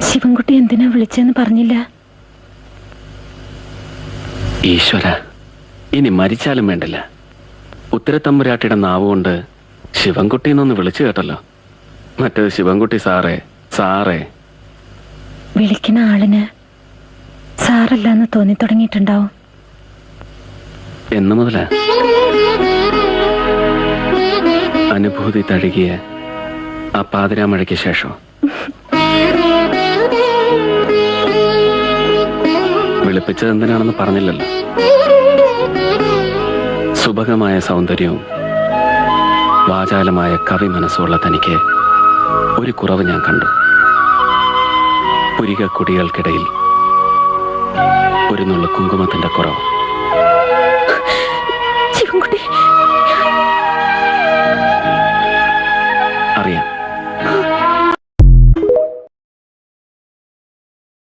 ശിവൻകുട്ടി എന്തിനാ വിളിച്ചെന്ന് പറഞ്ഞില്ല. ഈശ്വര, ഇനി മരിച്ചാലും വേണ്ടില്ല. ഉത്തരത്തമ്പുരാട്ടിയുടെ നാവുകൊണ്ട് ശിവൻകുട്ടി എന്നൊന്ന് വിളിച്ചു കേട്ടല്ലോ. മറ്റേത് ശിവൻകുട്ടി സാറേ സാറേ. വിളിക്കുന്ന ആളിന് സാറല്ലാന്ന് തോന്നി തുടങ്ങിയിട്ടുണ്ടാവും. എന്ന് മുതലാ അനുഭൂതി തഴുകിയ ആ പാതിരാമഴയ്ക്ക് ശേഷം വിളിപ്പിച്ചത് എന്തിനാണെന്ന് പറഞ്ഞില്ലല്ലോ. സുഭഗമായ സൗന്ദര്യവും വാചാലമായ കവി മനസ്സുള്ള തനിക്ക് ഒരു കുറവ് ഞാൻ കണ്ടു. പുരിക കുടികൾക്കിടയിൽ ഒരു നുള്ള കുങ്കുമത്തിന്റെ കുറവ്. ശിവൻകുട്ടി